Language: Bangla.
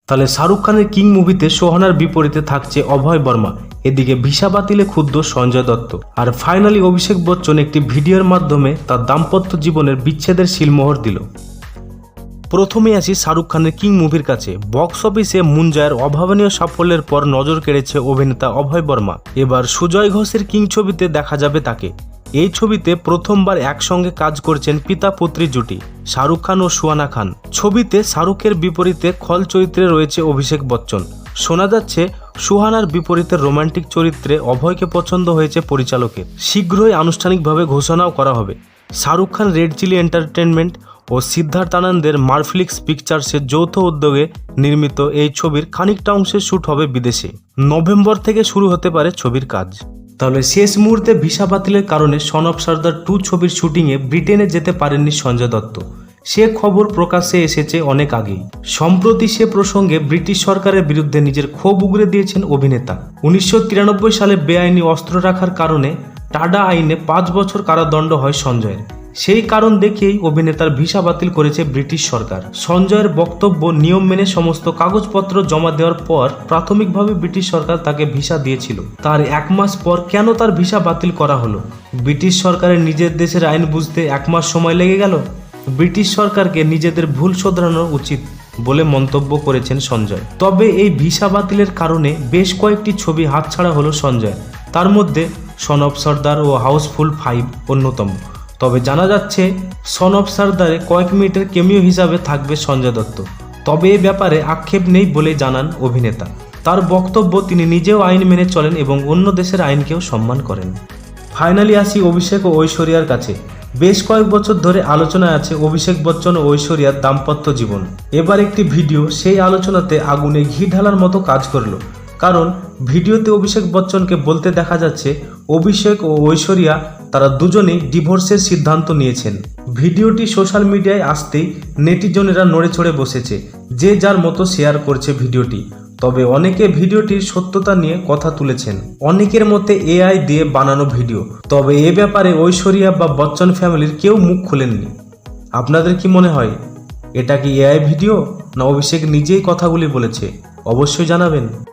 তাহলে শাহরুখ খানের কিং মুভিতে সোহানার বিপরীতে থাকছে অভয় বর্মা, এদিকে ভিসা বাতিলে ক্ষুব্ধ সঞ্জয় দত্ত, আর ফাইনালি অভিষেক বচ্চন একটি ভিডিওর মাধ্যমে তার দাম্পত্য জীবনের বিচ্ছেদের সিলমোহর দিল। প্রথমে আসি শাহরুখ খানের কিং মুভির কাছে। বক্স অফিসে মুঞ্জায়ের অভাবনীয় সাফল্যের পর নজর কেড়েছে অভিনেতা অভয় বর্মা। এবার সুজয় ঘোষের কিং ছবিতে দেখা যাবে তাকে। এই ছবিতে প্রথমবার একসঙ্গে কাজ করছেন পিতা পুত্রী জুটি শাহরুখ খান ও সুহানা খান। ছবিতে শাহরুখের বিপরীতে খল চরিত্রে রয়েছে অভিষেক বচ্চন। শোনা যাচ্ছে সুহানার বিপরীতে রোমান্টিক চরিত্রে অভয়কে পছন্দ হয়েছে পরিচালকের। শীঘ্রই আনুষ্ঠানিকভাবে ঘোষণাও করা হবে। Shahrukh Khan, red chilli entertainment ও সিদ্ধার্থ আনন্দের মারফ্লিক্স পিকচার্সের যৌথ উদ্যোগে নির্মিত এই ছবির খানিকটা অংশের শ্যুট হবে বিদেশে। নভেম্বর থেকে শুরু হতে পারে ছবির কাজ। তাহলে শেষ মুহূর্তে ভিসা বাতিলের কারণে সন অফ সর্দার 2 ছবির শুটিংয়ে ব্রিটেনে যেতে পারেননি সঞ্জয় দত্ত। সে খবর প্রকাশ্যে এসেছে অনেক আগেই। সম্প্রতি সে প্রসঙ্গে ব্রিটিশ সরকারের বিরুদ্ধে নিজের ক্ষোভ উগরে দিয়েছেন অভিনেতা। 1993 সালে বেআইনি অস্ত্র রাখার কারণে টাডা আইনে 5 বছর কারাদণ্ড হয় সঞ্জয়ের। সেই কারণ দেখিয়েই অভিনেতার ভিসা বাতিল করেছে ব্রিটিশ সরকার। সঞ্জয়ের বক্তব্য, নিয়ম মেনে সমস্ত কাগজপত্র জমা দেওয়ার পর প্রাথমিকভাবে ব্রিটিশ সরকার তাকে ভিসা দিয়েছিল। তার 1 মাস পর কেন তার ভিসা বাতিল করা হলো? ব্রিটিশ সরকারের নিজের দেশের আইন বুঝতে 1 মাস সময় লেগে গেল। ব্রিটিশ সরকারকে নিজেদের ভুল শোধরানো উচিত বলে মন্তব্য করেছেন সঞ্জয়। তবে এই ভিসা বাতিলের কারণে বেশ কয়েকটি ছবি হাতছাড়া হলো সঞ্জয়। তার মধ্যে son of Sardar O Housefull 5 অন্যতম। তবে জানা যাচ্ছে সন অফ সর্দারে কয়েক মিনিটের কেমিও হিসাবে থাকবে সঞ্জয় দত্ত। তবে এ ব্যাপারে আক্ষেপ নেই বলে জানান অভিনেতা। তার বক্তব্য, তিনি নিজেও আইন মেনে চলেন এবং অন্য দেশের আইনকেও সম্মান করেন। ফাইনালি আসি অভিষেক ও ঐশ্বরিয়ার কাছে। বেশ কয়েক বছর ধরে আলোচনায় আছে অভিষেক বচ্চন ও ঐশ্বরিয়ার দাম্পত্য জীবন। এবার একটি ভিডিও সেই আলোচনাতে আগুনে ঘি ঢালার মতো কাজ করলো। কারণ ভিডিওতে অভিষেক বচ্চনকে বলতে দেখা যাচ্ছে অভিষেক ও ঐশ্বরিয়া তারা দুজনেই ডিভোর্সের সিদ্ধান্ত নিয়েছেন। ভিডিওটি সোশ্যাল মিডিয়ায় আসতেই নেটিজনেরা নড়ে চড়ে বসেছে, যে যার মতো শেয়ার করছে ভিডিওটি। তবে অনেকে ভিডিওটির সত্যতা নিয়ে কথা তুলেছেন। অনেকের মতে এআই দিয়ে বানানো ভিডিও। তবে এ ব্যাপারে ঐশ্বরিয়া বা বচ্চন ফ্যামিলির কেউ মুখ খোলেননি। আপনাদের কি মনে হয়, এটা কি এআই ভিডিও না অভিষেক নিজেই কথাগুলি বলেছে? অবশ্যই জানাবেন।